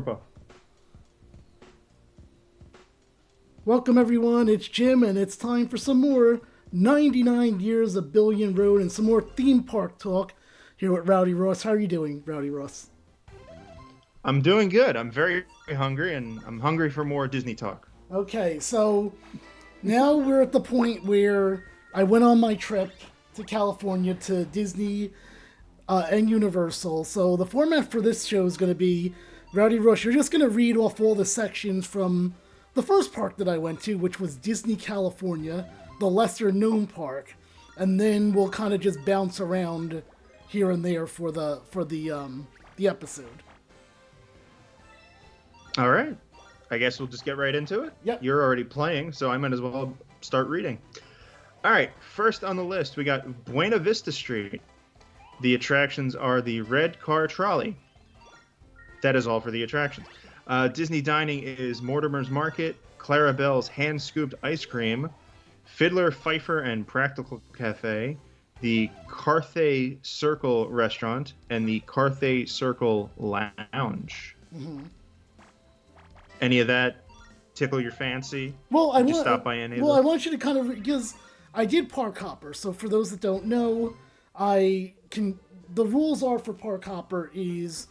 Powerpuff. Welcome everyone, it's Jim and it's time for some more 99 Years of Billion Road and some more theme park talk here with Rowdy Ross. How are you doing, Rowdy Ross? I'm doing good. I'm very hungry, and I'm hungry for more Disney talk. Okay, so now we're at the point where I went on my trip to California to Disney and Universal. So the format for this show is going to be Rowdy Ross, you're just going to read off all the sections from the first park that I went to, which was Disney California, the lesser known park, and then we'll kind of just bounce around here and there for the episode. All right. I guess we'll just get right into it. Yep. You're already playing, so I might as well start reading. All right. First on the list, we got Buena Vista Street. The attractions are the red car trolley. That is all for the attractions. Disney dining is Mortimer's Market, Clarabelle's hand-scooped ice cream, Fiddler, Pfeiffer, and Practical Cafe, the Carthay Circle restaurant, and the Carthay Circle Lounge. Mm-hmm. Any of that tickle your fancy? Well, Did you stop by any of I them? want you to kind of because I did Park Hopper. So for those that don't know, I can. The rules are for Park Hopper is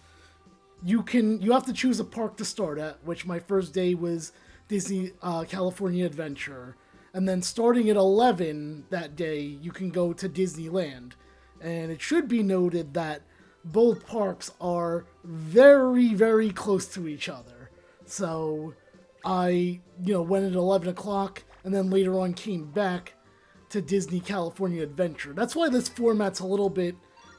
you have to choose a park to start at, which my first day was Disney California Adventure, and then starting at 11 that day you can go to Disneyland. And it should be noted that both parks are very, very close to each other. So I, went at 11 o'clock and then later on came back to Disney California Adventure. That's why this format's a little bit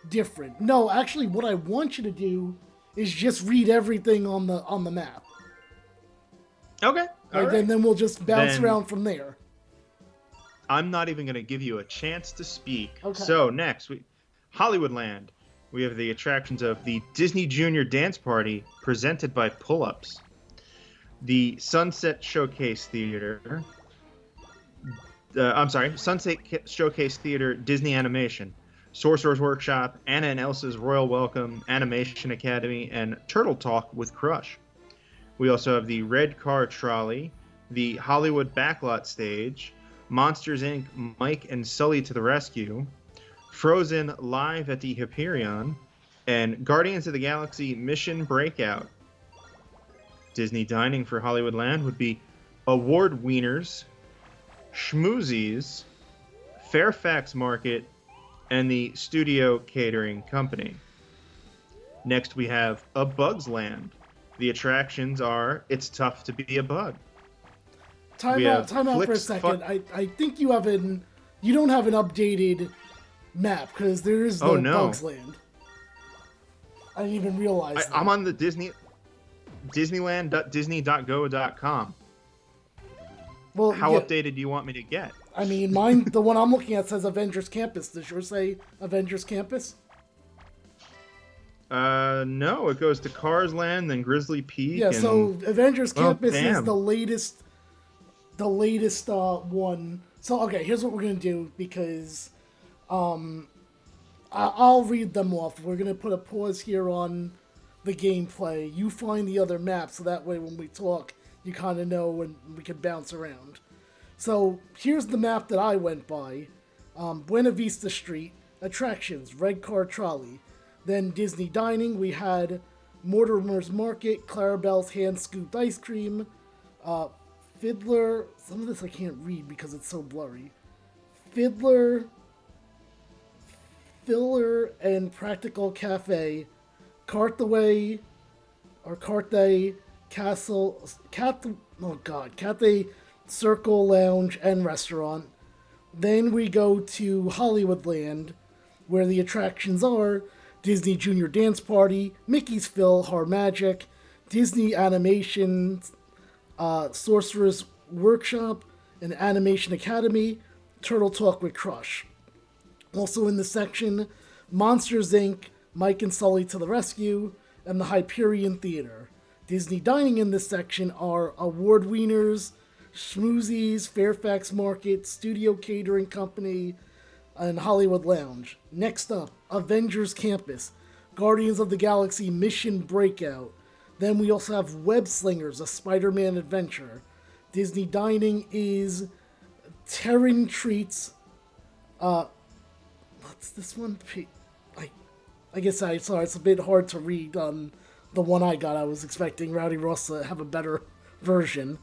different. No, actually what I want you to do is just read everything on the map. Okay. All right. Then we'll just bounce around from there. I'm not even going to give you a chance to speak. Okay. So next, Hollywoodland. We have the attractions of the Disney Junior Dance Party presented by Pull-Ups, the Sunset Showcase Theater. Sunset Showcase Theater Disney Animation, Sorcerer's Workshop, Anna and Elsa's Royal Welcome, Animation Academy, and Turtle Talk with Crush. We also have the Red Car Trolley, the Hollywood Backlot Stage, Monsters Inc. Mike and Sully to the Rescue, Frozen Live at the Hyperion, and Guardians of the Galaxy Mission Breakout. Disney dining for Hollywoodland would be Award Wieners, Schmoozies, Fairfax Market, and the Studio Catering Company. Next we have A Bug's Land. The attractions are It's Tough to Be a Bug. Time out for a second. I think you don't have an updated map because there is no Bug's Land. I didn't even realize that. I'm on the Disneyland.disney.go.com. Well, how updated do you want me to get? I mean, mine, the one I'm looking at says Avengers Campus. Does yours say Avengers Campus? No, it goes to Cars Land, then Grizzly Peak. Yeah, so Avengers Campus is the latest one. So, okay, here's what we're going to do because I'll read them off. We're going to put a pause here on the gameplay. You find the other map so that way when we talk, you kind of know and we can bounce around. So here's the map that I went by. Buena Vista Street, attractions, red car trolley. Then Disney dining, we had Mortimer's Market, Clarabelle's hand-scooped ice cream, Fiddler, some of this I can't read because it's so blurry. Fiddler, Filler, and Practical Cafe, Carthay Castle, Cathay Circle Lounge and Restaurant. Then we go to Hollywoodland, where the attractions are Disney Junior Dance Party, Mickey's Philhar Magic, Disney Animation, Sorcerer's Workshop, and Animation Academy, Turtle Talk with Crush. Also in the section, Monsters Inc., Mike and Sully to the Rescue, and the Hyperion Theater. Disney dining in this section are Award Wieners, Schmoozies, Fairfax Market, Studio Catering Company, and Hollywood Lounge. Next up, Avengers Campus, Guardians of the Galaxy Mission Breakout, Then we also have Web Slingers, a Spider-Man adventure. Disney Dining is Terran Treats. What's this one? I guess sorry, it's a bit hard to read on the one I got. I was expecting Rowdy Ross to have a better version.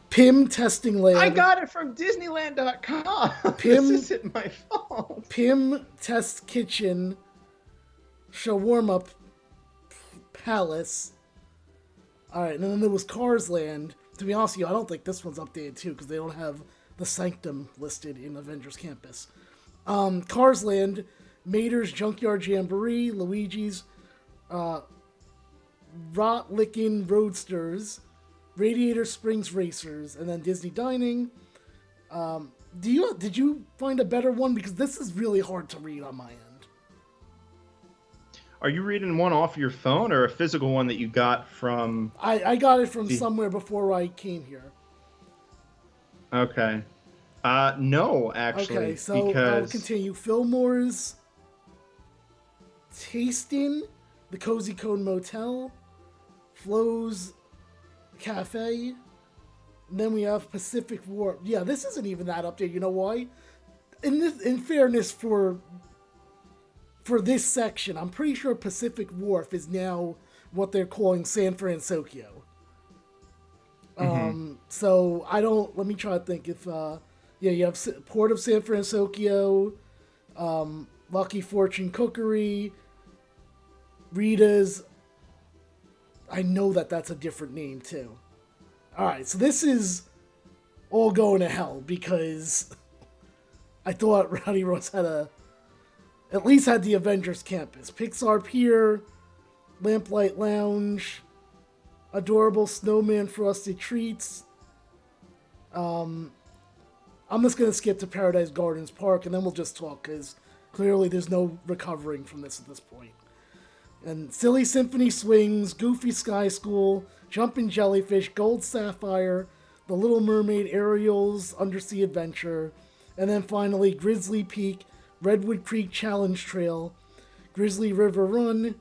Pim Testing Lab. I got it from Disneyland.com. This Pim, isn't my fault. Pim Test Kitchen. Shawarma Palace. Alright, and then there was Cars Land. To be honest with you, I don't think this one's updated too, because they don't have the Sanctum listed in Avengers Campus. Cars Land, Mater's Junkyard Jamboree, Luigi's Rot Lickin' Roadsters, Radiator Springs Racers, and then Disney Dining. Did you find a better one? Because this is really hard to read on my end. Are you reading one off your phone or a physical one that you got from... I got it from somewhere before I came here. Okay. No, actually. Okay, so because... I'll continue. Fillmore's Tasting, the Cozy Cone Motel, Flo's Cafe, and then we have Pacific Warp. Yeah, this isn't even that updated. You know why? In fairness for this section, I'm pretty sure Pacific Wharf is now what they're calling San Francisco. So I don't. Let me try to think if. You have Port of San Francisco, Lucky Fortune Cookery, Rita's. I know that's a different name too. All right, so this is all going to hell because I thought Rowdy Ross at least had the Avengers Campus. Pixar Pier, Lamplight Lounge, Adorable Snowman Frosted Treats. I'm just going to skip to Paradise Gardens Park, and then we'll just talk, because clearly there's no recovering from this at this point. And Silly Symphony Swings, Goofy Sky School, Jumpin' Jellyfish, Gold Sapphire, The Little Mermaid Ariel's Undersea Adventure, and then finally Grizzly Peak, Redwood Creek Challenge Trail, Grizzly River Run,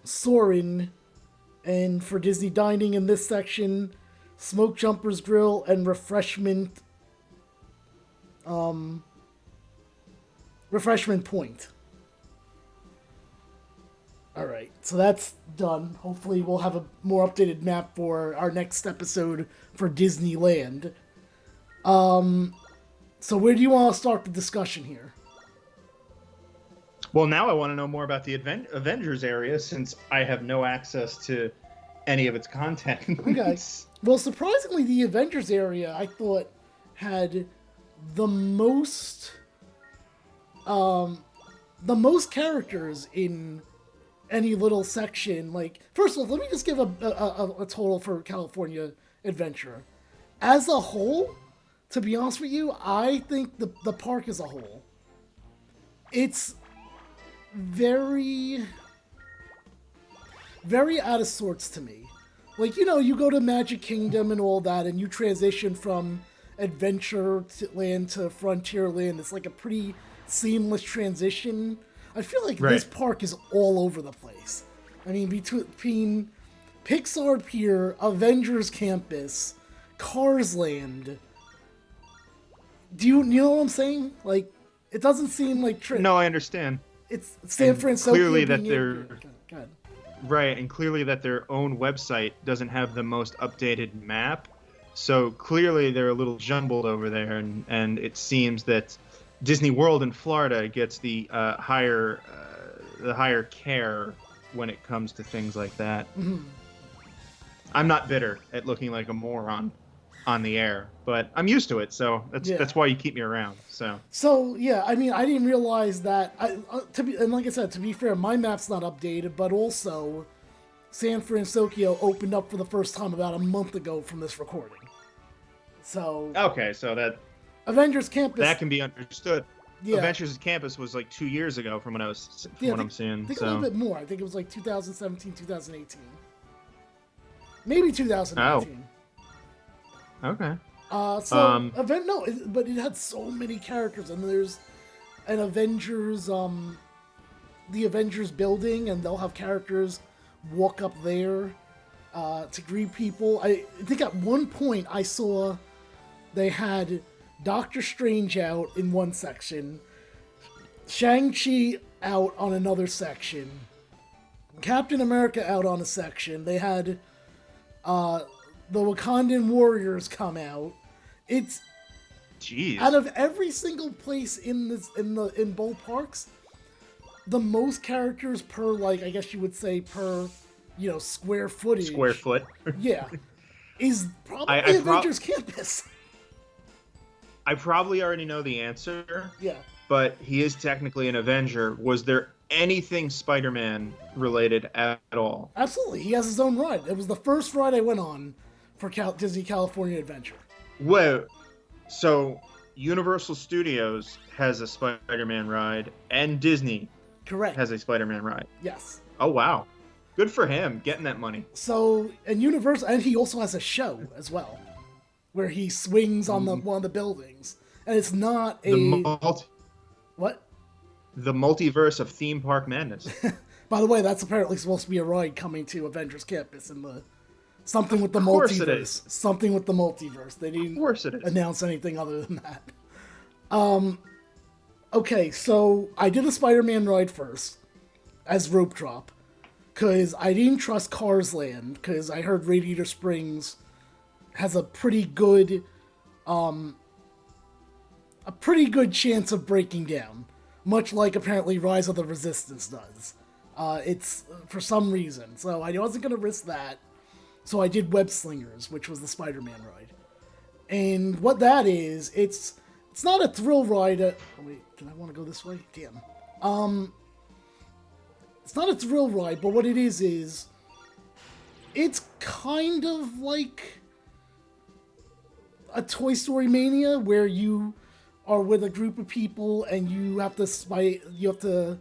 Soarin', and for Disney Dining in this section, Smoke Jumper's Grill and Refreshment Point. Alright, so that's done. Hopefully we'll have a more updated map for our next episode for Disneyland. So where do you want to start the discussion here? Well, now I want to know more about the Avengers area, since I have no access to any of its content. Okay. Well, surprisingly, the Avengers area, I thought, had the most characters in any little section. Like, first of all, let me just give a total for California Adventure. As a whole, to be honest with you, I think the park as a whole, it's very, very out of sorts to me. Like, you go to Magic Kingdom and all that, and you transition from Adventureland to Frontierland. It's like a pretty seamless transition. I feel like this park is all over the place. I mean, between Pixar Pier, Avengers Campus, Cars Land. Do you know what I'm saying? Like, it doesn't seem like... No, I understand. It's San Francisco. Clearly that they're... Go ahead. Right, and clearly that their own website doesn't have the most updated map. So clearly they're a little jumbled over there, and it seems that Disney World in Florida gets the higher care when it comes to things like that. Mm-hmm. I'm not bitter at looking like a moron on the air, but I'm used to it, so that's why you keep me around. So yeah, I mean, I didn't realize that. And like I said, to be fair, my map's not updated, but also San Francisco opened up for the first time about a month ago from this recording. So okay, so that Avengers Campus, that can be understood. Yeah. Avengers Campus was like 2 years ago from what I'm seeing. I think a little bit more. I think it was like 2017, 2018, maybe 2019. Oh. Okay. But it had so many characters, and there's an Avengers, the Avengers building, and they'll have characters walk up there. to greet people. I think at one point I saw they had Doctor Strange out in one section, Shang-Chi out on another section, Captain America out on a section. They had the Wakandan warriors come out. It's Jeez. out of every single place in both parks, the most characters per, like, I guess you would say per, square footage. Square foot. Yeah, is probably I Avengers Campus. I probably already know the answer. Yeah. But he is technically an Avenger. Was there anything Spider-Man related at all? Absolutely, he has his own ride. It was the first ride I went on for Disney California Adventure. Whoa. So Universal Studios has a Spider-Man ride, and Disney Correct. has a Spider-Man ride. Yes. Oh wow, good for him getting that money. So, and Universal, and he also has a show as well, where he swings on one of the buildings, and it's not what? The multiverse of theme park madness. By the way, that's apparently supposed to be a ride coming to Avengers Campus in the something with the Of course multiverse. it is. Something with the multiverse. They didn't Of course it is. announce anything other than that. Okay, so I did a Spider-Man ride first as rope drop because I didn't trust Cars Land because I heard Radiator Springs has a pretty good chance of breaking down, much like apparently Rise of the Resistance does. It's for some reason, so I wasn't gonna risk that. So I did Web Slingers, which was the Spider-Man ride, and what that is, it's not a thrill ride. Oh wait, did I want to go this way? Damn. It's not a thrill ride, but what it is it's kind of like a Toy Story Mania where you are with a group of people and you have to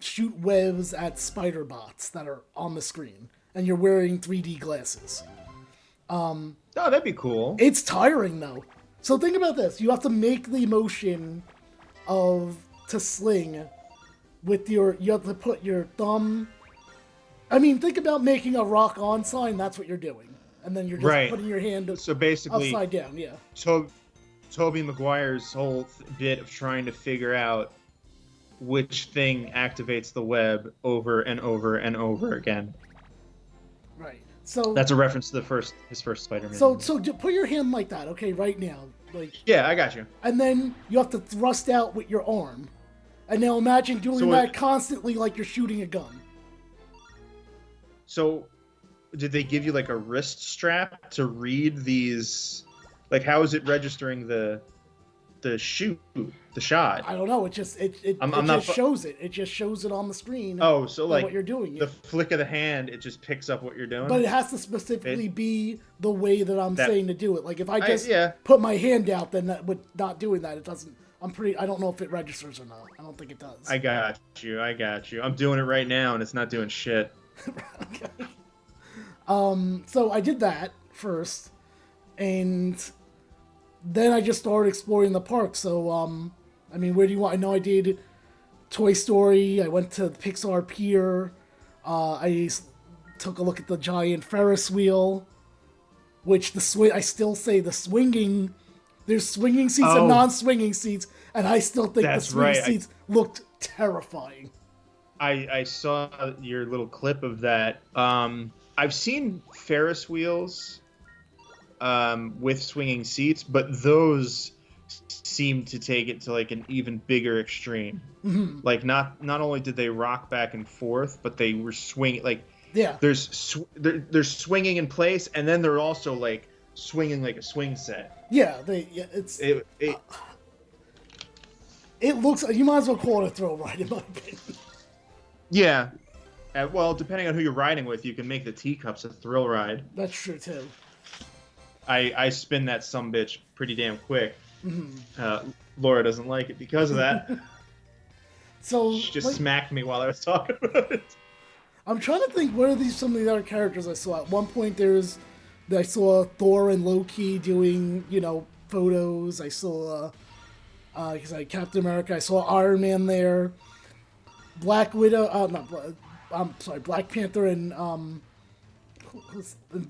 shoot webs at spider bots that are on the screen, and you're wearing 3D glasses. Oh, that'd be cool. It's tiring though. So think about this: you have to make the motion to sling with you have to put your thumb. I mean, think about making a rock on sign. That's what you're doing, and then you're just putting your hand so basically upside down. Yeah. Tobey Maguire's whole bit of trying to figure out which thing activates the web over and over and over again. Right. So that's a reference to his first Spider-Man. So put your hand like that, okay, right now, like. Yeah, I got you. And then you have to thrust out with your arm, and now imagine doing that constantly, like you're shooting a gun. So, did they give you like a wrist strap to read these? Like, how is it registering the shot? I don't know. It just shows it. It just shows it on the screen. Oh, so like what you're doing. The flick of the hand, it just picks up what you're doing. But it has to specifically be the way that I'm saying to do it. Like if I just put my hand out, then that would not doing that. It doesn't. I don't know if it registers or not. I don't think it does. I got you. I'm doing it right now, and it's not doing shit. Okay. So I did that first, and then I just started exploring the park. So, I mean, where do you want? I know I did Toy Story. I went to the Pixar Pier. I took a look at the giant Ferris wheel, which I still say the swinging. There's swinging seats and non-swinging seats, and I still think the swinging seats looked terrifying. I saw your little clip of that. I've seen Ferris wheels with swinging seats, but those seem to take it to like an even bigger extreme. Mm-hmm. Like not only did they rock back and forth, but they were swinging. Like there's swinging in place, and then they're also like swinging like a swing set. Yeah, it looks. You might as well call it a thrill ride, in my opinion. Yeah. Well, depending on who you're riding with, you can make the teacups a thrill ride. That's true, too. I spin that sumbitch pretty damn quick. Mm-hmm. Laura doesn't like it because of that. So she just smacked me while I was talking about it. I'm trying to think, what are some of the other characters I saw? At one point, I saw Thor and Loki doing, photos. I saw, Captain America. I saw Iron Man there. Black Widow, I'm sorry, Black Panther and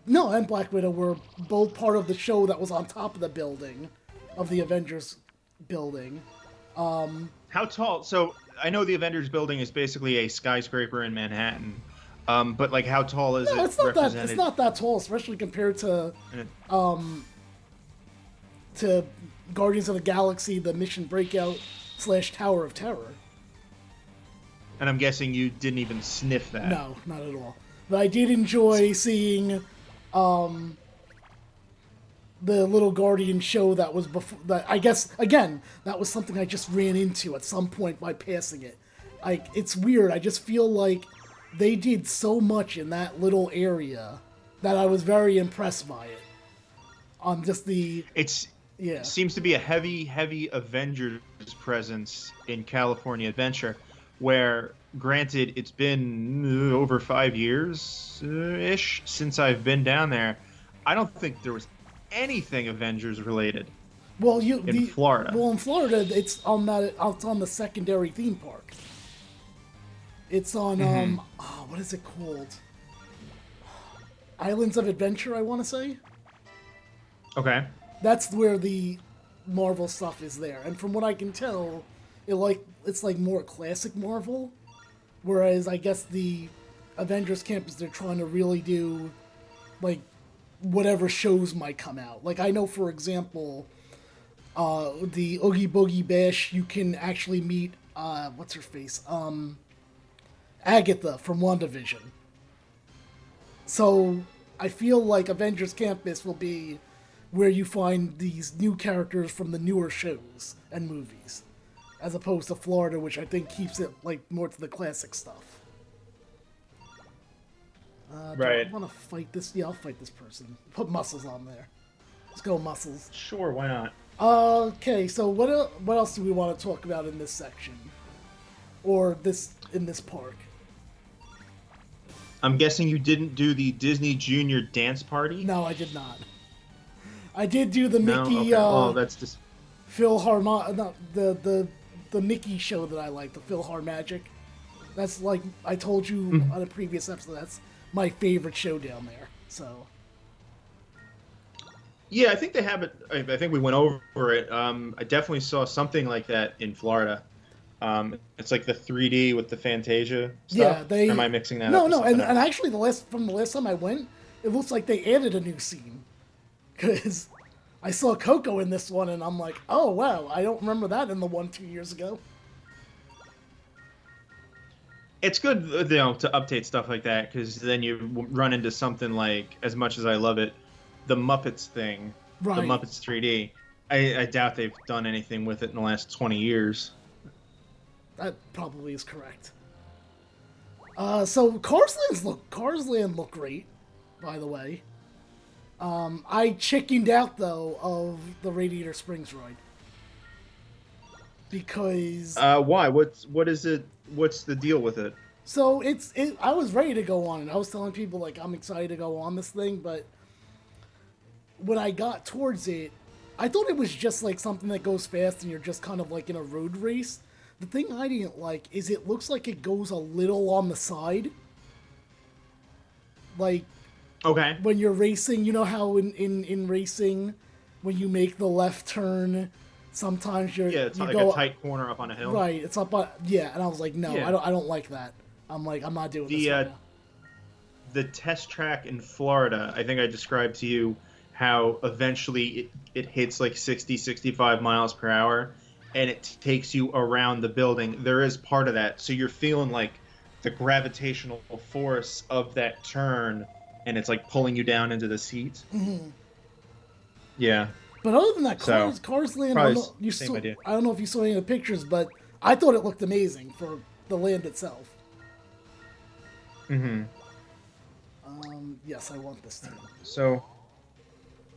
no, and Black Widow were both part of the show that was on top of the building, of the Avengers building. How tall? So I know the Avengers building is basically a skyscraper in Manhattan, but like how tall is No, it it's not that. It's represented? not that tall, especially compared in it? to Guardians of the Galaxy, the Mission Breakout / Tower of Terror. And I'm guessing you didn't even sniff that. No, not at all. But I did enjoy seeing the little Guardian show that was before. That I guess again that was something I just ran into at some point by passing it. Like it's weird. I just feel like they did so much in that little area that I was very impressed by it. On just the It's yeah. seems to be a heavy Avengers presence in California Adventure, where granted it's been over 5 years ish since I've been down there. I don't think there was anything Avengers related Well, in Florida. Well, in Florida, it's on that. It's on the secondary theme park. It's on what is it called? Islands of Adventure, I want to say. Okay. That's where the Marvel stuff is there, and from what I can tell, it's like more classic Marvel, whereas I guess the Avengers campus they're trying to really do like whatever shows might come out. Like I know, for example, the Oogie Boogie Bash, you can actually meet what's her face, Agatha from WandaVision. So I feel like Avengers Campus will be where you find these new characters from the newer shows and movies, as opposed to Florida, which I think keeps it like more to the classic stuff. Right. Do I want to fight this? Yeah, I'll fight this person. Put Muscles on there. Let's go, Muscles. Sure, why not? Okay, so what else do we want to talk about in this section, or in this park? I'm guessing you didn't do the Disney Junior dance party? No, I did not. I did do the No? Mickey. Okay. Oh, that's just No, the Mickey show that I like, the PhilharMagic. That's like I told you on a previous episode. That's my favorite show down there. So. Yeah, I think they have it. I think we went over it. I definitely saw something like that in Florida. It's like the 3D with the Fantasia stuff. Yeah, Or am I mixing that up? No, with no, something and else? actually, from the last time I went, it looks like they added a new scene. Because I saw Coco in this one, and I'm like, oh wow, I don't remember that in the one 2 years ago. It's good, to update stuff like that because then you run into something like, as much as I love it, the Muppets thing, Right. the Muppets 3D. I doubt they've done anything with it in the last 20 years. That probably is correct. So Cars Land look great, by the way. I chickened out though of the Radiator Springs ride because Why? What is it? What's the deal with it? so I was ready to go on it. I was telling people like I'm excited to go on this thing, but when I got towards it, I thought it was just like something that goes fast and you're just kind of like in a road race. The thing I didn't like is it looks like it goes a little on the side. Like Okay. when you're racing, you know how in racing, when you make the left turn, sometimes Yeah, it's you like go a tight corner up on a hill. right. It's up on yeah, and I was like, no, Yeah. I don't like that. I'm like, I'm not doing this The right now. the test track in Florida, I think I described to you how eventually it hits like 60, 65 miles per hour and it takes you around the building. There is part of that. So you're feeling like the gravitational force of that turn and it's like pulling you down into the seat. Mm-hmm. Yeah. But other than that, So, Cars Land, I probably don't know, same idea. I don't know if you saw any of the pictures, but I thought it looked amazing for the land itself. Mm-hmm. Yes, I want this too. So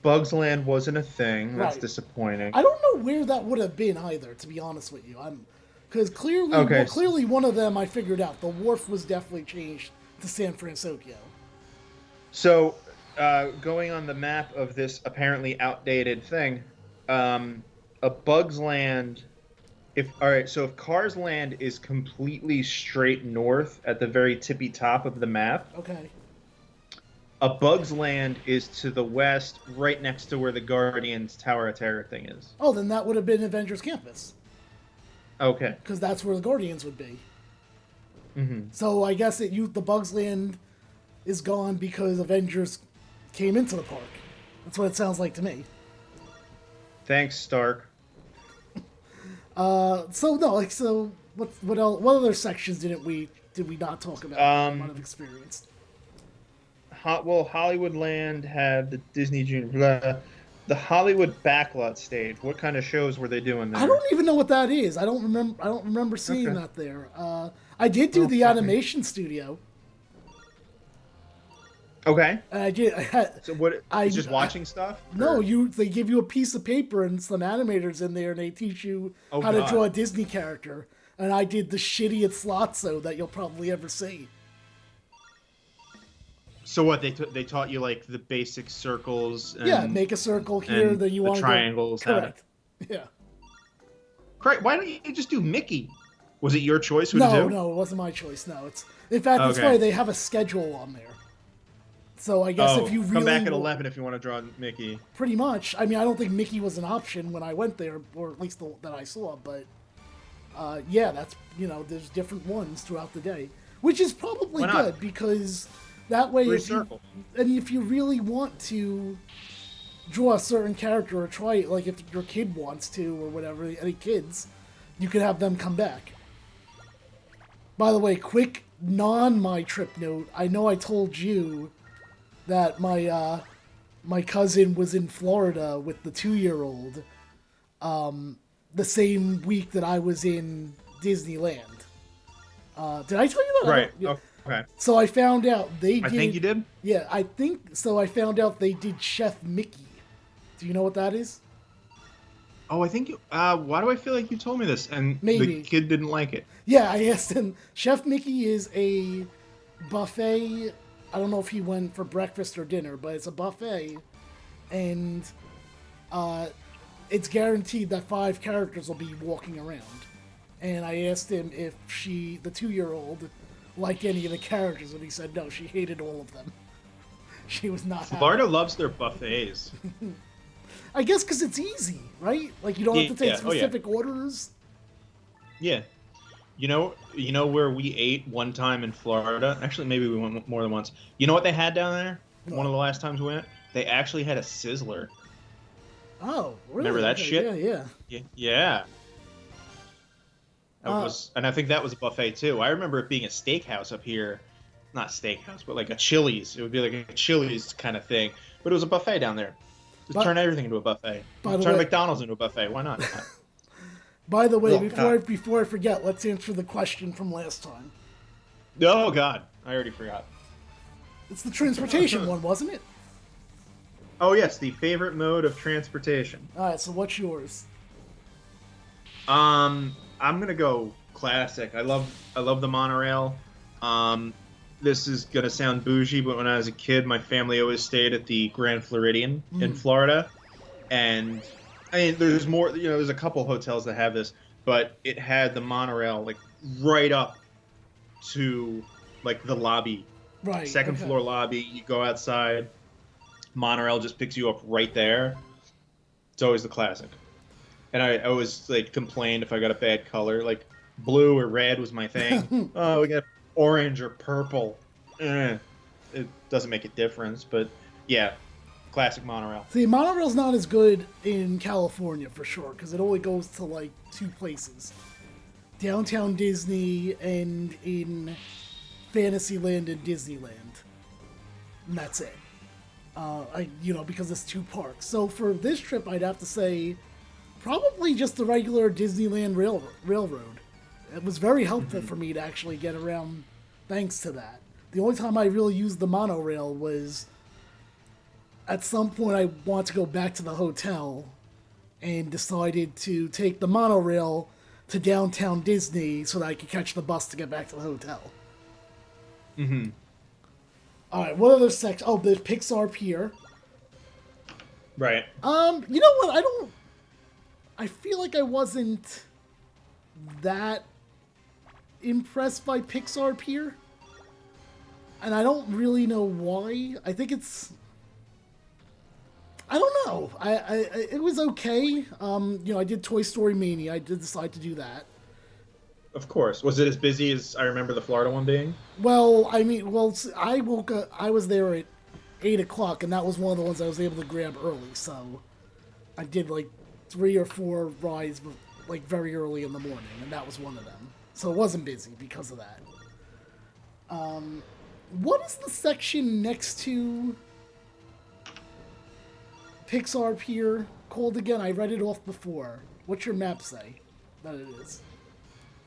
Bugs Land wasn't a thing. That's Right. disappointing. I don't know where that would have been either, to be honest with you. Because clearly, Okay. well, clearly one of them I figured out. The wharf was definitely changed to San Francisco. So, going on the map of this apparently outdated thing, a Bugs Land If all right, so if Cars Land is completely straight north at the very tippy top of the map, Okay. a Bug's Land is to the west, right next to where the Guardians Tower of Terror thing is. Oh, then that would have been Avengers Campus, Okay. because that's where the Guardians would be. Hmm. So I guess the Bugs Land is gone because Avengers came into the park. That's what it sounds like to me. Thanks, Stark. So no, like so. What else? What other sections did we not talk about that I might have Um, experienced? well, Hollywood Land had the Disney Junior, blah, the Hollywood backlot stage. What kind of shows were they doing I there? don't even know what that is. I don't remember. I don't remember seeing Okay. that there. I did do Well, the okay. animation studio. Okay. And I did. So what? It's just I watching stuff? no, Or they give you a piece of paper and some animators in there, and they teach you oh how to draw god. a Disney character. And I did the shittiest slotso that you'll probably ever see. So what? They taught you like the basic circles Yeah, make a circle here, and then you the want to go. triangles. How to? Correct. Yeah. Correct. Why don't you just do Mickey? Was it your choice who to No, do? no, it wasn't my choice. No, it's in fact it's funny. Okay. They have a schedule on there. So I guess Oh, if you come back really at 11 if you want to draw Mickey. pretty much. I mean, I don't think Mickey was an option when I went there, or at least that I saw. But yeah, that's there's different ones throughout the day, which is probably Why not? good because that way, Circle. if you really want to draw a certain character or try it, like if your kid wants to or whatever, any kids, you can have them come back. By the way, quick my trip note. I know I told you that my cousin was in Florida with the 2-year-old the same week that I was in Disneyland. Did I tell you that? Right. Yeah. Okay. So I found out they did. I think you did. Yeah, I think so. I found out they did Chef Mickey. Do you know what that is? Oh, I think you. Why do I feel like you told me this and Maybe. the kid didn't like it? Yeah, I asked him. Chef Mickey is a buffet. I don't know if he went for breakfast or dinner, but it's a buffet, and it's guaranteed that 5 characters will be walking around. And I asked him if the 2-year-old, liked any of the characters, and he said no, she hated all of them. She was not Florida happy. loves their buffets. I guess because it's easy, right? Like you don't have to take Yeah. Oh, yeah. specific orders. Yeah. You know where we ate one time in Florida? Actually, maybe we went more than once. You know what they had down there? What? One of the last times we went, they actually had a sizzler. Oh, really? Remember that Okay, shit? Yeah. Yeah. That Uh, was, and I think that was a buffet too. I remember it being a steakhouse up here, not steakhouse, but like a Chili's. It would be like a Chili's kind of thing, but it was a buffet down there. Just But- turn everything into a buffet. By the Turn way- McDonald's into a buffet. Why not? By the way, Oh, before I forget, let's answer the question from last time. Oh God, I already forgot. It's the transportation one, wasn't it? Oh yes, the favorite mode of transportation. All right, so what's yours? I'm gonna go classic. I love the monorail. This is gonna sound bougie, but when I was a kid, my family always stayed at the Grand Floridian in Florida, and I mean, there's more. There's a couple hotels that have this, but it had the monorail like right up to like the lobby, Right. second okay. floor lobby. You go outside, monorail just picks you up right there. It's always the classic. And I always like complained if I got a bad color, like blue or red was my thing. Oh, we got orange or purple. It doesn't make a difference, but yeah, classic monorail. See, monorail's not as good in California for sure because it only goes to like 2 places: downtown Disney and in Fantasyland and Disneyland, and that's it. Because it's 2 parks. So for this trip, I'd have to say probably just the regular Disneyland railroad. It was very helpful for me to actually get around thanks to that. The only time I really used the monorail was at some point I wanted to go back to the hotel and decided to take the monorail to downtown Disney so that I could catch the bus to get back to the hotel. Mm-hmm. All right, what other sections? Oh, the Pixar Pier. Right. You know what? I feel like I wasn't that impressed by Pixar Pier. And I don't really know why. I think it's... I don't know. It was okay. I did Toy Story Mania. I did decide to do that. Of course. Was it as busy as I remember the Florida one being? Well, I woke up. I was there at 8 o'clock, and that was one of the ones I was able to grab early. So I did like 3 or 4 rides, like very early in the morning, and that was one of them. So it wasn't busy because of that. What is the section next to Pixar Pier called again? I read it off before. What's your map say that it is?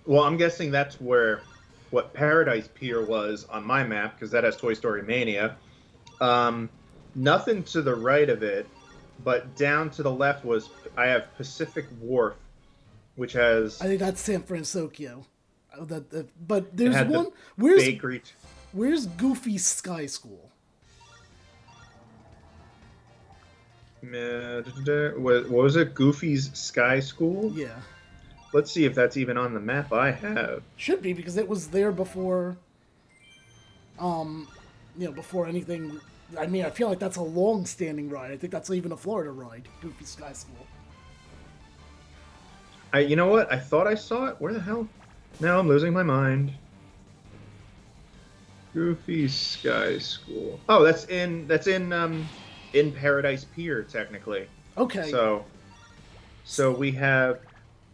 Well, I'm guessing that's where what Paradise Pier was on my map because that has Toy Story Mania. Nothing to the right of it, but down to the left was I have Pacific Wharf, which has I think that's San Francisco. But there's had one. the bakery. Where's Goofy's Sky School? What was it? Goofy's Sky School? Yeah. Let's see if that's even on the map I have. Should be, because it was there before, before anything. I mean, I feel like that's a long-standing ride. I think that's even a Florida ride, Goofy Sky School. You know what? I thought I saw it. Where the hell? Now I'm losing my mind. Goofy Sky School. Oh, that's in Paradise Pier, technically. Okay. So we have...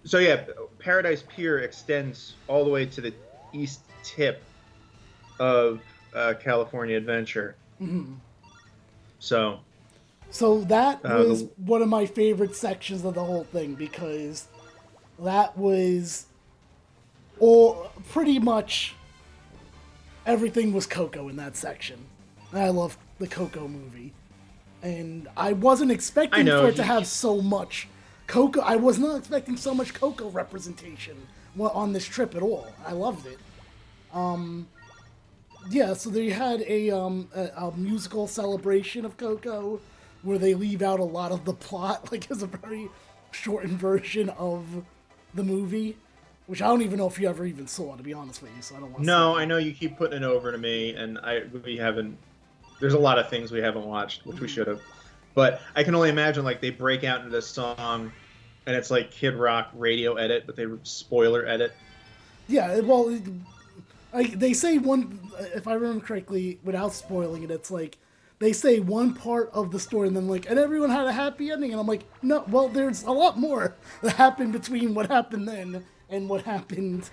So yeah, Paradise Pier extends all the way to the east tip of California Adventure. Mm-hmm. So that was one of my favorite sections of the whole thing, because that was all pretty much everything was Coco in that section. And I love the Coco movie, and I wasn't expecting for it to have so much Coco. I was not expecting so much Coco representation on this trip at all. I loved it. Yeah, so they had a musical celebration of Coco where they leave out a lot of the plot, like as a very shortened version of the movie, which I don't even know if you ever even saw, to be honest with you, so I don't want to No, I know you keep putting it over to me, and we haven't... There's a lot of things we haven't watched, which we should have. But I can only imagine, like, they break out into this song, and it's like Kid Rock radio edit, but they spoiler edit. Yeah, well, they say one, if I remember correctly, without spoiling it, it's like, they say one part of the story, and then like, and everyone had a happy ending, and I'm like, no, well, there's a lot more that happened between what happened then and what happened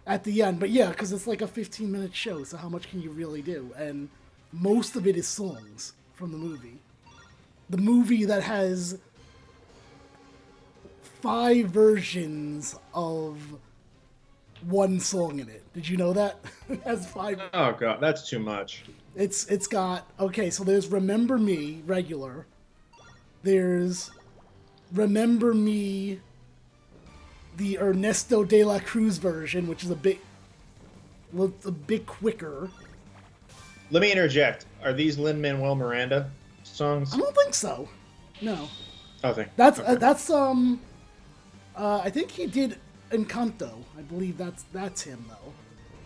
at the end. But yeah, because it's like a 15-minute show, so how much can you really do? And most of it is songs from the movie. The movie that has 5 versions of one song in it. Did you know that? It has 5. Oh god, that's too much. It's got, okay, so there's Remember Me, regular. There's Remember Me, the Ernesto de la Cruz version, which is a bit quicker. Let me interject. Are these Lin-Manuel Miranda songs? I don't think so. No. Oh, thank. That's okay. I think he did Encanto. I believe that's him though.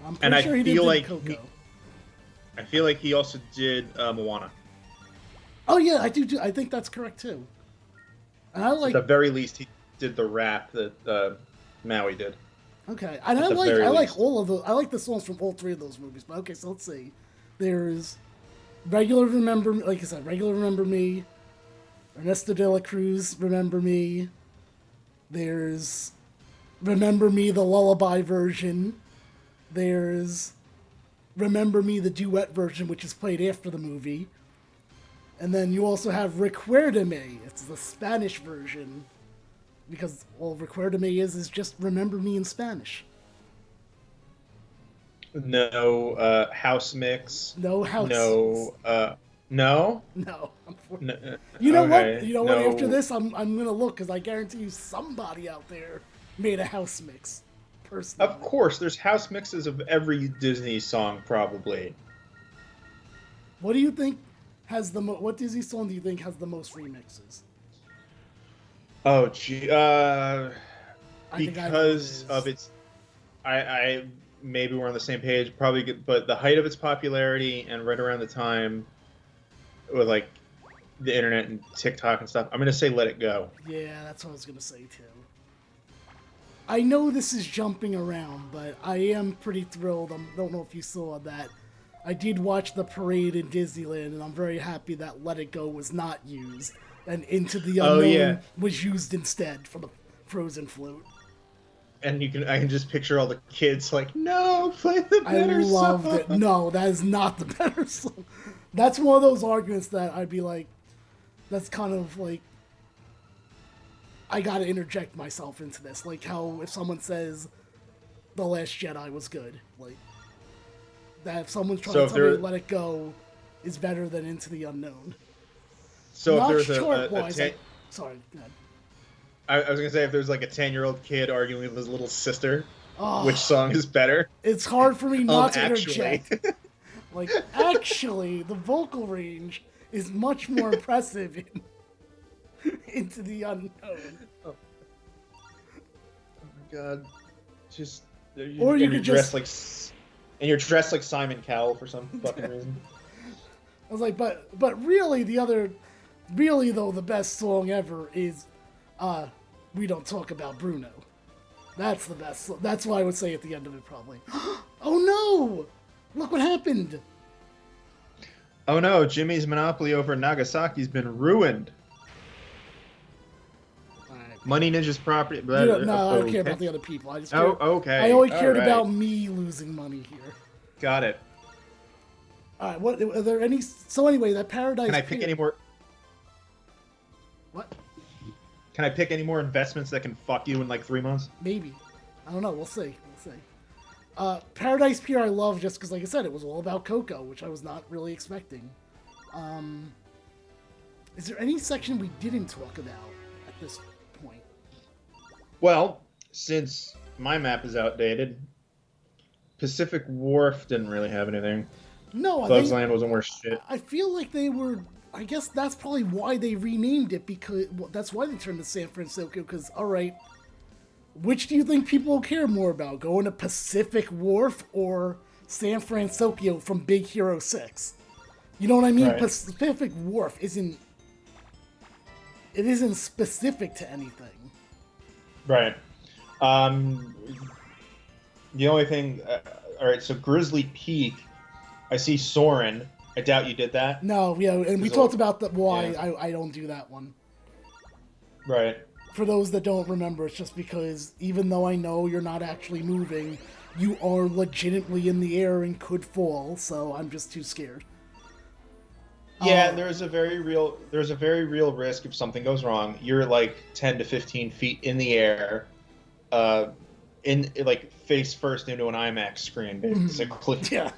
I'm pretty and sure he did Coco. I feel like he also did Moana. Oh yeah, I do. I think that's correct too. And I like. At the very least, he did the rap that Maui did. Okay, and I like all of those. I like the songs from all 3 of those movies. But okay, so let's see. There's regular Remember, like I said, regular Remember Me. Ernesto de la Cruz, Remember Me. There's Remember Me, the lullaby version. There's Remember Me, the duet version, which is played after the movie. And then you also have Recuérdame. It's the Spanish version. Because all Recuérdame is just Remember Me in Spanish. No house mix. No house mix. No? No. No. You know okay. what? You know no. what? After this, I'm gonna look, because I guarantee you somebody out there made a house mix. Personally. Of course, there's house mixes of every Disney song, probably. What do you think has the what Disney song do you think has the most remixes? Oh, gee. because of its. I maybe we're on the same page, probably, but the height of its popularity and right around the time with like the internet and TikTok and stuff, I'm gonna say Let It Go. Yeah, that's what I was gonna say too. I know this is jumping around, but I am pretty thrilled. I don't know if you saw that. I did watch the parade in Disneyland, and I'm very happy that Let It Go was not used, and Into the Unknown was used instead for the Frozen float. And I can just picture all the kids like, no, play the better song. I loved it. No, that is not the better song. That's one of those arguments that I'd be like, that's kind of like, I gotta interject myself into this. Like how if someone says The Last Jedi was good, like that if someone's trying to tell me Let It Go is better than Into the Unknown. So not if there's sorry, go ahead. I was gonna say if there's like a 10-year-old kid arguing with his little sister, which song is better? It's hard for me not to interject. Like actually, the vocal range is much more impressive in Into the Unknown. Oh my god! Just or you could dress like, and you're dressed like Simon Cowell for some fucking reason. I was like, but really the best song ever is We Don't Talk About Bruno. That's the best. That's why I would say at the end of it probably. Oh no! Look what happened. Oh no, Jimmy's monopoly over Nagasaki's been ruined. Right. Money Ninja's property. No, I don't care about the other people. I just okay. I only cared about me losing money here. Got it. All right. What are there any? So anyway, that Paradise. Can I pick any more? What? Can I pick any more investments that can fuck you in like 3 months? Maybe. I don't know. We'll see. Paradise Pier I love just because, like I said, it was all about Coco, which I was not really expecting. Is there any section we didn't talk about at this point? Well, since my map is outdated, Pacific Wharf didn't really have anything. No, Bugs Land wasn't worth shit. I feel like they were... I guess that's probably why they renamed it, because that's why they turned to San Francisco, because, alright, which do you think people will care more about? Going to Pacific Wharf or San Francisco from Big Hero 6? You know what I mean? Right. Pacific Wharf isn't specific to anything. Right. The only thing... alright, so Grizzly Peak, I see Soarin'. I doubt you did that. No, yeah, and we talked about why I don't do that one. Right. For those that don't remember, it's just because even though I know you're not actually moving, you are legitimately in the air and could fall, so I'm just too scared. Yeah, there's a very real risk if something goes wrong. You're like 10 to 15 feet in the air, in like face first into an IMAX screen, basically. Yeah.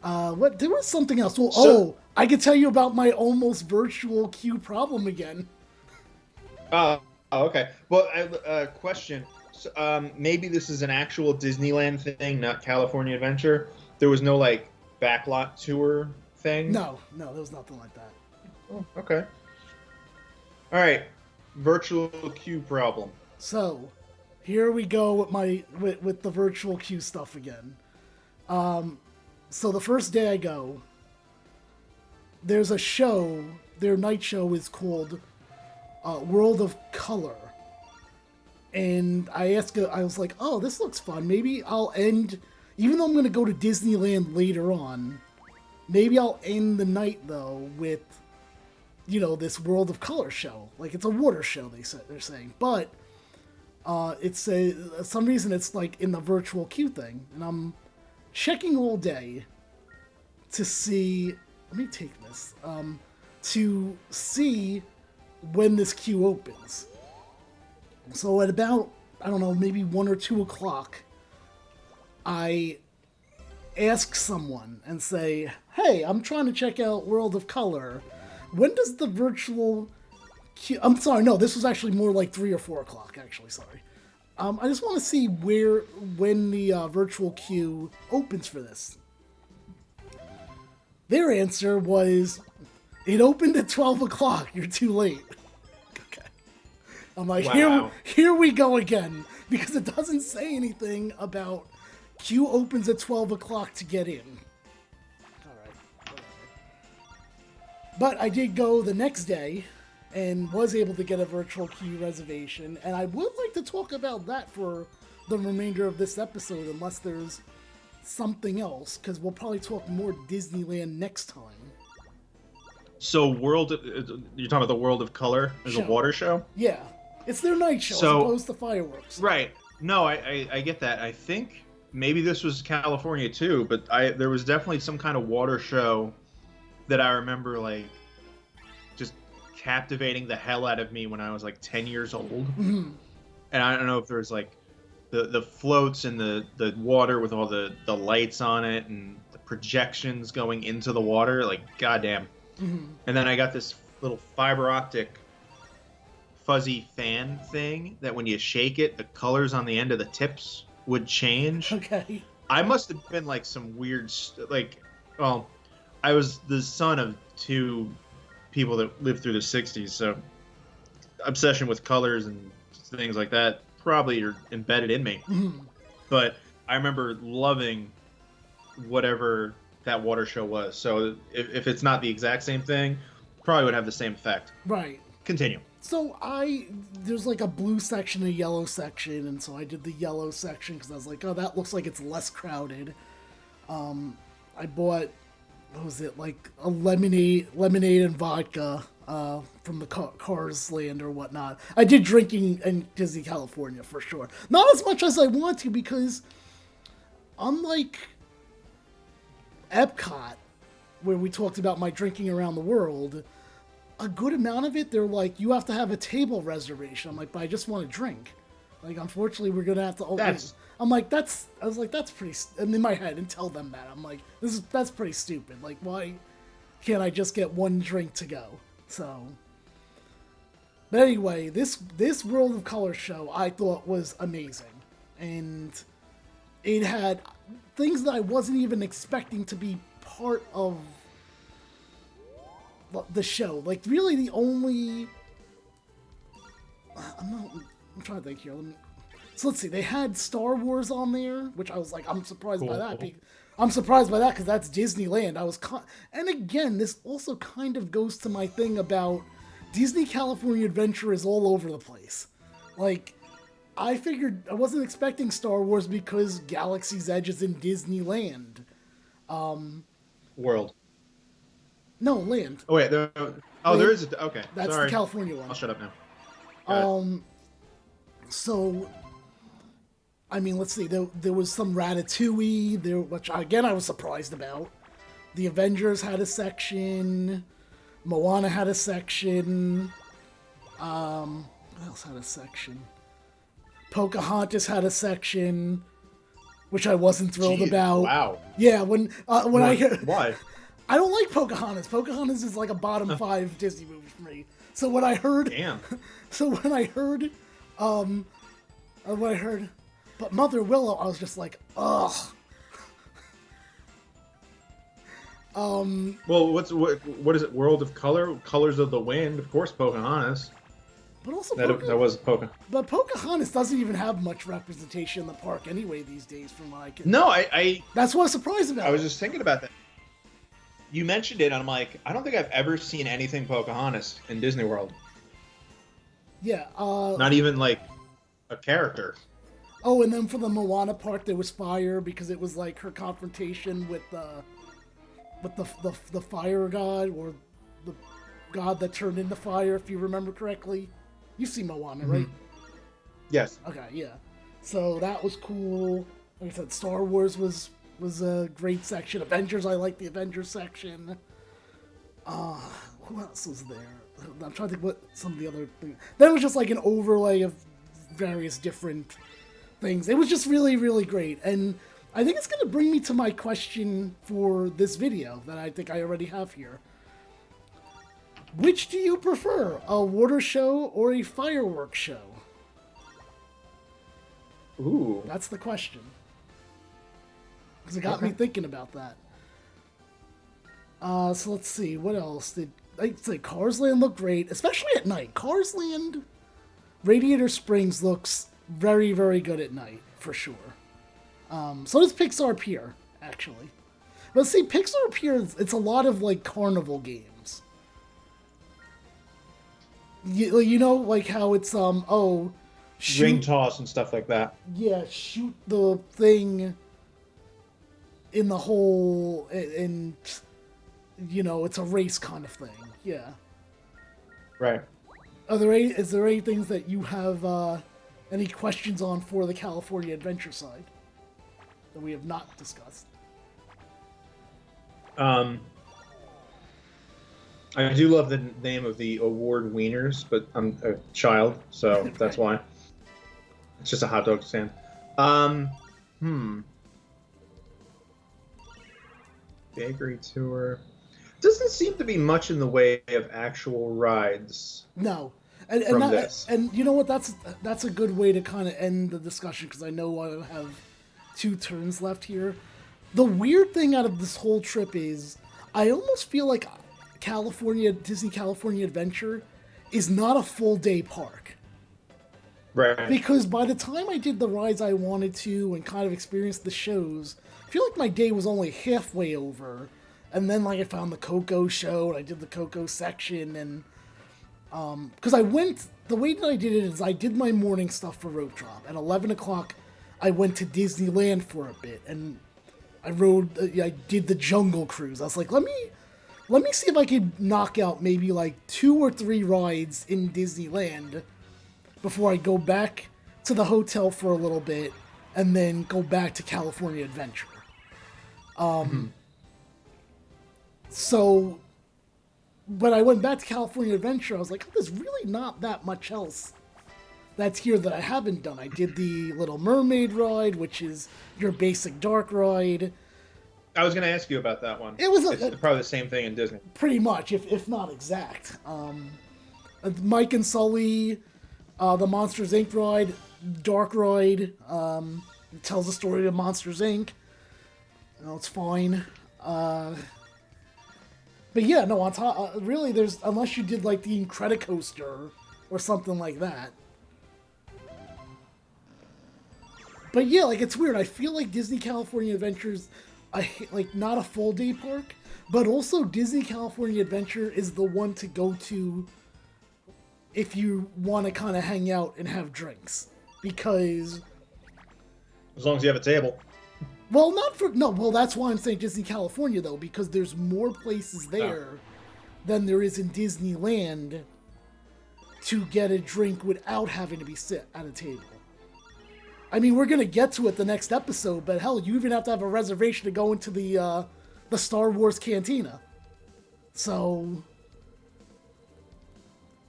What? There was something else. Well, I could tell you about my almost virtual queue problem again. Oh, okay. Well, question. So, maybe this is an actual Disneyland thing, not California Adventure. There was no like backlot tour thing. No, there was nothing like that. Oh, okay. All right, virtual queue problem. So, here we go with the virtual queue stuff again. So the first day I go, there's a show. Their night show is called World of Color. And I was like, oh, this looks fun. Maybe I'll end, even though I'm going to go to Disneyland later on, maybe I'll end the night, though, with, this World of Color show. Like, it's a water show, they're saying. But it's some reason it's, like, in the virtual queue thing. And I'm checking all day to see, let me take this, to see when this queue opens. So at about, I don't know, maybe 1 or 2 o'clock, I ask someone and say, hey, I'm trying to check out World of Color. When does the virtual queue... I'm sorry, no, this was actually more like 3 or 4 o'clock, actually, sorry. I just want to see when the virtual queue opens for this. Their answer was, it opened at 12 o'clock. You're too late. Okay. I'm like, Wow. here we go again, because it doesn't say anything about queue opens at 12 o'clock to get in. Alright, whatever. But I did go the next day and was able to get a virtual queue reservation, and I would like to talk about that for the remainder of this episode, unless there's something else, because we'll probably talk more Disneyland next time. So you're talking about the World of Color as a water show? Yeah. It's their night show as opposed to fireworks. Right. No, I get that. I think maybe this was California too, but there was definitely some kind of water show that I remember like just captivating the hell out of me when I was like 10 years old. Mm-hmm. And I don't know if there's like the floats in the water with all the lights on it and the projections going into the water, like goddamn. Mm-hmm. And then I got this little fiber optic fuzzy fan thing that when you shake it, the colors on the end of the tips would change. Okay. I must have been like some weird, well, I was the son of two people that lived through the 60s, so obsession with colors and things like that probably are embedded in me. Mm-hmm. But I remember loving whatever that water show was. So if it's not the exact same thing, probably would have the same effect. Right. Continue. So there's like a blue section and a yellow section, and so I did the yellow section because I was like, oh, that looks like it's less crowded. I bought, what was it, like a lemonade and vodka from the Cars Land or whatnot. I did drinking in Disney California for sure. Not as much as I want to, because unlike Epcot, where we talked about my drinking around the world, a good amount of it, they're like, you have to have a table reservation. I'm like, but I just want to drink. Like, unfortunately, we're going to have to open. I'm like, I was like, that's pretty, and in my head, and tell them that. I'm like, that's pretty stupid. Like, why can't I just get one drink to go? So, but anyway, this World of Color show I thought was amazing. And it had things that I wasn't even expecting to be part of the show. Like, really the only... I'm trying to think here. So let's see. They had Star Wars on there, which I was like, I'm surprised by that. I'm surprised by that because that's Disneyland. And again, this also kind of goes to my thing about Disney Calfornia Adventure is all over the place. Like, I figured I wasn't expecting Star Wars because Galaxy's Edge is in Disneyland. World. No, land. Oh wait, there is a, okay. That's sorry. the California one. I'll shut up now. So, I mean, let's see. There was some Ratatouille there, which again I was surprised about. The Avengers had a section. Moana had a section. What else had a section? Pocahontas had a section, which I wasn't thrilled about. Wow. Yeah, when I heard... Why? I don't like Pocahontas. Pocahontas is like a bottom 5 Disney movie for me. So when I heard... Damn. So when I heard... But Mother Willow, I was just like, ugh. Well, what is it? World of Color? Colors of the Wind? Of course, Pocahontas. But also that was Pocahontas. But Pocahontas doesn't even have much representation in the park anyway these days, from what I can... No, That's what I was surprised about. I was just thinking about that. You mentioned it, and I'm like, I don't think I've ever seen anything Pocahontas in Disney World. Yeah. Not even, like, a character. Oh, and then for the Moana part, there was fire, because it was, like, her confrontation with the fire god, or the god that turned into fire, if you remember correctly. You've seen Moana, right? Yes. Okay, yeah. So that was cool. Like I said, Star Wars was a great section. Avengers, I like the Avengers section. Who else was there? I'm trying to think what some of the other things. That was just like an overlay of various different things. It was just really, really great. And I think it's going to bring me to my question for this video that I think I already have here. Which do you prefer, a water show or a fireworks show? Ooh. That's the question. Because it got me thinking about that. So let's see, what else? I'd say Cars Land looked great, especially at night. Cars Land Radiator Springs looks very, very good at night, for sure. So does Pixar Pier, actually. But see, Pixar Pier, it's a lot of, like, carnival games. You know, like how it's, Ring toss and stuff like that. Yeah, shoot the thing in the hole, and, you know, it's a race kind of thing. Yeah. Right. Is there any things that you have any questions on for the California Adventure side that we have not discussed? I do love the name of the award wieners, but I'm a child, so that's why. It's just a hot dog stand. Bakery tour. Doesn't seem to be much in the way of actual rides. No. From this. And you know what? That's a good way to kind of end the discussion, because I know I have 2 turns left here. The weird thing out of this whole trip is I almost feel like Disney California Adventure is not a full day park. Right. Because by the time I did the rides I wanted to and kind of experienced the shows, I feel like my day was only halfway over. And then, like, I found the Coco show, and I did the Coco section, and because the way that I did it is I did my morning stuff for Rope Drop. At 11 o'clock, I went to Disneyland for a bit, and I did the Jungle Cruise. I was like, let me see if I could knock out maybe like 2 or 3 rides in Disneyland before I go back to the hotel for a little bit and then go back to California Adventure. So when I went back to California Adventure, I was like, there's really not that much else that's here that I haven't done. I did the Little Mermaid ride, which is your basic dark ride. I was going to ask you about that one. It's probably the same thing in Disney. Pretty much, if not exact. Mike and Sully, the Monsters, Inc. ride, dark ride, it tells the story of Monsters, Inc. You know, it's fine. But yeah, no, on top, really, unless you did like the Incredicoaster or something like that. But yeah, like, it's weird. I feel like Disney California Adventures, not a full day park, but also Disney California Adventure is the one to go to if you want to kind of hang out and have drinks. Because... as long as you have a table. Well, that's why I'm saying Disney California, though, because there's more places there than there is in Disneyland to get a drink without having to be sit at a table. I mean, we're going to get to it the next episode, but hell, you even have to have a reservation to go into the Star Wars Cantina. So,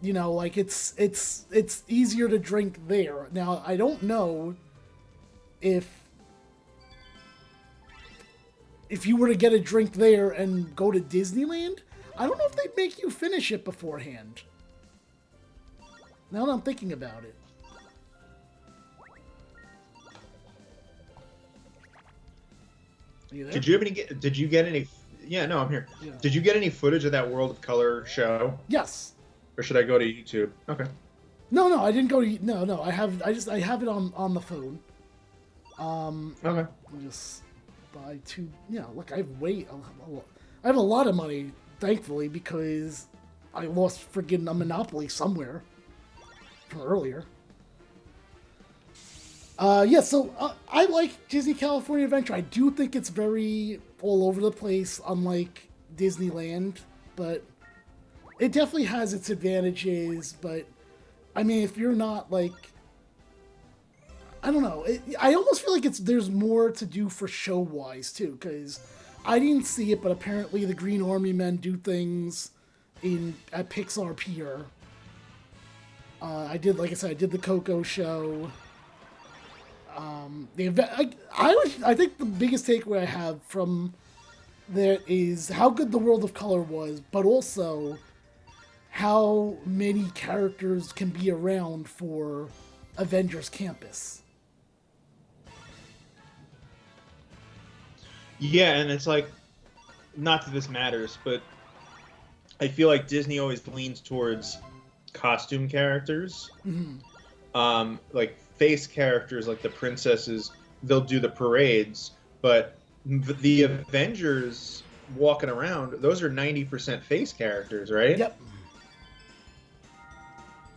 you know, like, it's easier to drink there. Now, I don't know if you were to get a drink there and go to Disneyland, I don't know if they'd make you finish it beforehand. Now that I'm thinking about it. Are you there? Did you get any? Yeah, no, I'm here. Yeah. Did you get any footage of that World of Color show? Yes. Or should I go to YouTube? Okay. No, I didn't go to. No, I have it on the phone. Okay. I'll just buy 2. Yeah, look, I have a lot of money, thankfully, because I lost friggin' a Monopoly somewhere from earlier. So I like Disney California Adventure. I do think it's very all over the place, unlike Disneyland, but it definitely has its advantages. But I mean, if you're not like, I don't know, I almost feel like there's more to do for show wise too, because I didn't see it, but apparently the Green Army Men do things at Pixar Pier. I did the Coco show. The event, I think the biggest takeaway I have from there is how good the World of Color was, but also how many characters can be around for Avengers Campus. Yeah, and it's like, not that this matters, but I feel like Disney always leans towards costume characters. Mm-hmm. like face characters, like the princesses, they'll do the parades, but the Avengers walking around, those are 90% face characters, right? Yep.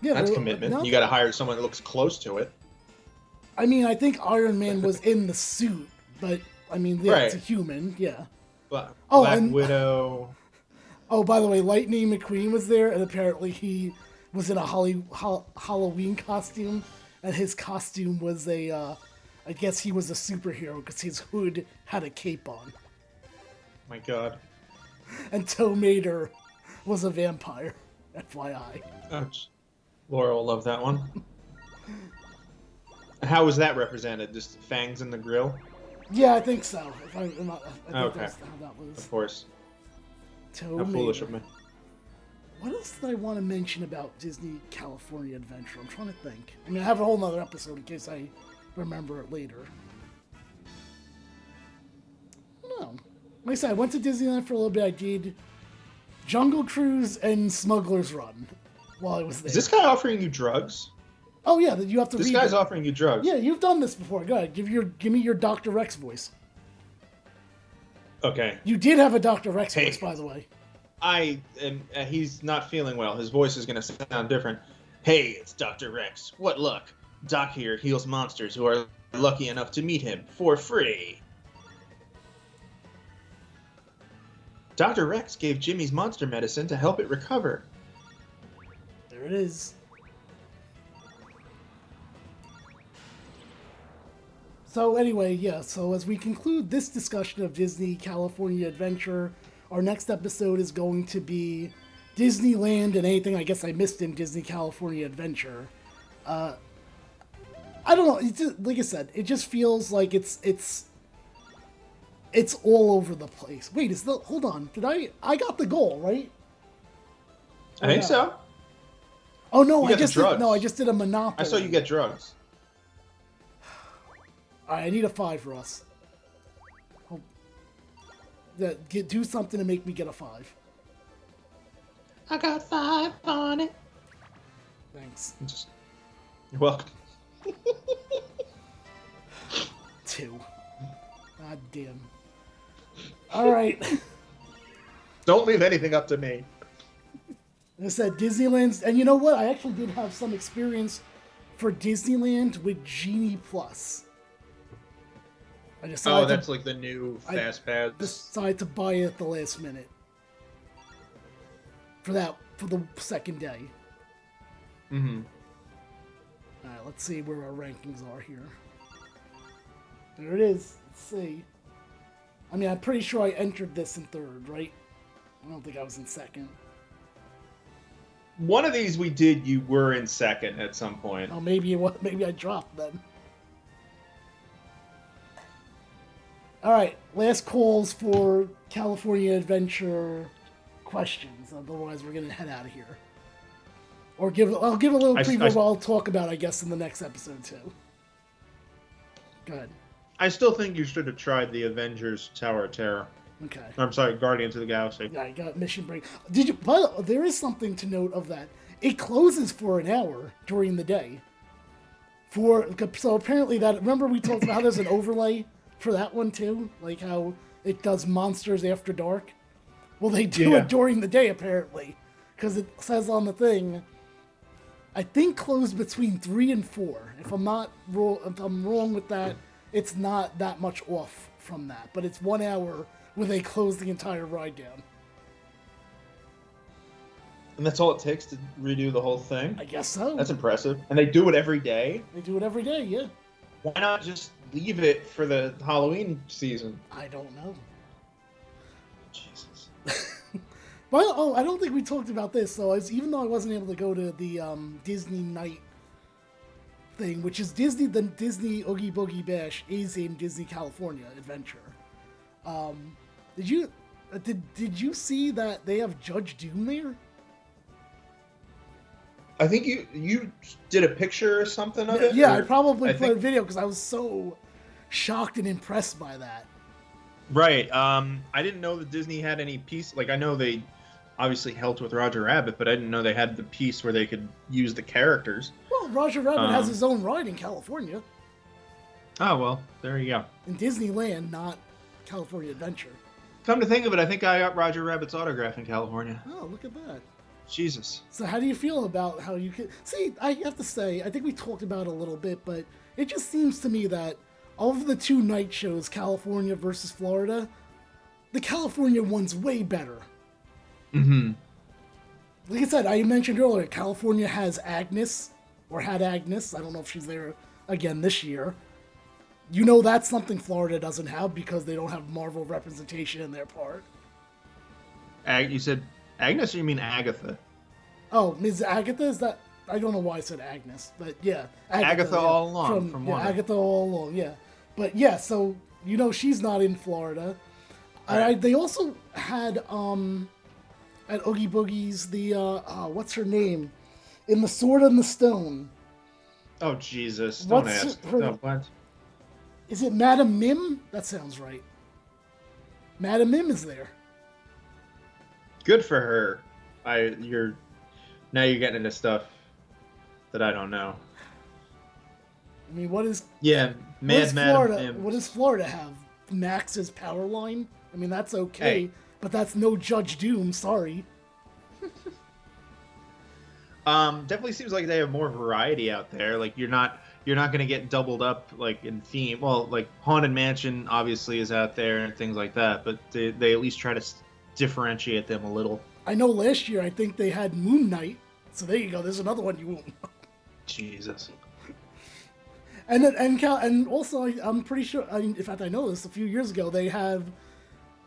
Yeah, That's commitment. You got to hire someone that looks close to it. I mean, I think Iron Man was in the suit, but I mean, yeah, it's a Right. human, yeah. Black and Widow. oh, by the way, Lightning McQueen was there, and apparently he was in a Halloween costume, and his costume was I guess he was a superhero because his hood had a cape on. My God. And Tow Mater was a vampire, FYI. Oh, Laura will love that one. How was that represented? Just fangs in the grill? Yeah, I think so. I think Okay. that's how that was. Of course. Tow How Mater. foolish of me. What else did I want to mention about Disney California Adventure? I'm trying to think. I mean, I have a whole nother episode in case I remember it later. No. Like I said, I went to Disneyland for a little bit. I did Jungle Cruise and Smuggler's Run while I was there. Is this guy offering you drugs? Oh, yeah, that you have to This read guy's it. offering you drugs. Yeah, you've done this before. Go ahead. Give me your Dr. Rex voice. Okay. You did have a Dr. Rex Hey. voice, by the way. He's not feeling well. His voice is going to sound different. Hey, it's Dr. Rex. What luck? Doc here heals monsters who are lucky enough to meet him for free. Dr. Rex gave Jimmy's monster medicine to help it recover. There it is. So anyway, yeah, so as we conclude this discussion of Disney California Adventure, our next episode is going to be Disneyland and anything I guess I missed in Disney California Adventure. I don't know, it's just, like I said, it just feels like it's all over the place. Wait, hold on, I got the goal, right? I think so. Oh no, I just did a Monopoly. I saw you get drugs. Alright, I need a 5 for us. Do something to make me get a 5. I got 5 on it. Thanks. You're welcome. 2. God damn. Alright. Don't leave anything up to me. Like I said, Disneyland's... And you know what? I actually did have some experience for Disneyland with Genie Plus. That's like the new Fast Pass. Decided to buy it at the last minute. For the second day. Mm-hmm. Alright, let's see where our rankings are here. There it is. Let's see. I mean, I'm pretty sure I entered this in 3rd, right? I don't think I was in 2nd. One of these we did, you were in 2nd at some point. Oh, maybe I dropped then. Alright, last calls for California Adventure questions. Otherwise, we're going to head out of here. Or I'll give a little preview of what I'll talk about, I guess, in the next episode, too. Go ahead. I still think you should have tried the Avengers Tower of Terror. Okay. I'm sorry, Guardians of the Galaxy. Yeah, I got Mission Break. But there is something to note of that. It closes for an hour during the day. So apparently remember we talked about how there's an overlay for that one too? Like how it does Monsters After Dark? Well, they do it during the day apparently. Because it says on the thing, I think closed between 3 and 4. If I'm wrong with that, it's not that much off from that. But it's 1 hour where they close the entire ride down. And that's all it takes to redo the whole thing? I guess so. That's impressive. And they do it every day? They do it every day, yeah. Why not just leave it for the Halloween season? I don't know. Jesus. Well, I don't think we talked about this. So even though I wasn't able to go to the Disney Night thing, which is the Disney Oogie Boogie Bash is in Disney California Adventure. Did you see that they have Judge Doom there? I think you did a picture or something of it? Yeah, I probably put a video because I was so shocked and impressed by that. Right. I didn't know that Disney had any piece. Like, I know they obviously helped with Roger Rabbit, but I didn't know they had the piece where they could use the characters. Well, Roger Rabbit has his own ride in California. Oh, well, there you go. In Disneyland, not California Adventure. Come to think of it, I think I got Roger Rabbit's autograph in California. Oh, look at that. Jesus. So how do you feel about how you can... See, I have to say, I think we talked about it a little bit, but it just seems to me that of the two night shows, California versus Florida, the California one's way better. Mm-hmm. Like I said, I mentioned earlier, California has Agnes, or had Agnes. I don't know if she's there again this year. You know that's something Florida doesn't have because they don't have Marvel representation in their part. You said Agnes, or you mean Agatha? Oh, Ms. Agatha, is that... I don't know why I said Agnes, but yeah. Agatha yeah, all along, from yeah, Agatha all along, yeah. But yeah, so, you know, she's not in Florida. Right. They also had, at Oogie Boogie's, the, what's her name? In The Sword and the Stone. Oh, Jesus. Don't ask. No, what? Is it Madame Mim? That sounds right. Madame Mim is there. Good for her. Now you're getting into stuff that I don't know. I mean, what is... Yeah, Madame Mim. What does Florida have? Max's power line? I mean, that's okay, hey. But that's no Judge Doom, sorry. Definitely seems like they have more variety out there. Like, you're not going to get doubled up, like, in theme. Well, like, Haunted Mansion obviously is out there and things like that, but they at least try to differentiate them a little. I know last year I think they had Moon Knight, so there you go. There's another one you won't know. Jesus. And also I'm pretty sure. In fact, I know this. A few years ago, they have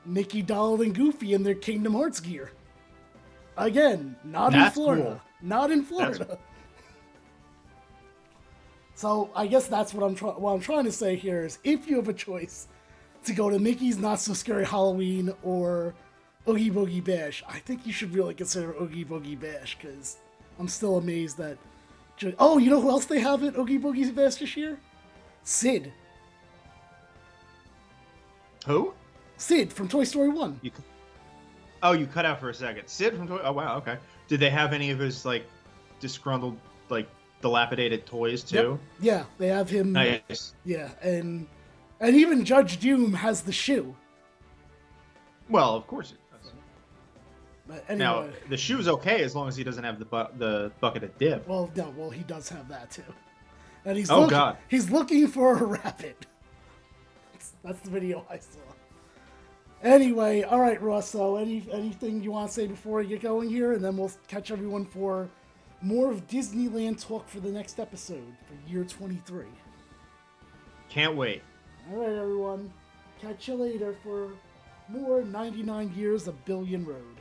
Mickey, Donald, and Goofy in their Kingdom Hearts gear. Again, not in Florida. Cool. Not in Florida. So I guess that's what I'm trying to say here is if you have a choice to go to Mickey's Not So Scary Halloween or Oogie Boogie Bash, I think you should really consider Oogie Boogie Bash because I'm still amazed that... Oh, you know who else they have at Oogie Boogie Bash this year? Sid. Who? Sid from Toy Story 1. You cut out for a second. Sid from Toy... Oh, wow, okay. Did they have any of his, like, disgruntled, like, dilapidated toys, too? Yep. Yeah, they have him... Nice. Yeah, and even Judge Doom has the shoe. Well, of course it does. But anyway... Now, the shoe's okay as long as he doesn't have the bucket of dip. Well, no, he does have that, too. And he's God. He's looking for a rabbit. That's the video I saw. Anyway, all right, Ross, so anything you want to say before I get going here? And then we'll catch everyone for more of Disneyland talk for the next episode for year 23. Can't wait. All right, everyone. Catch you later for more 99 Years of Billion Road.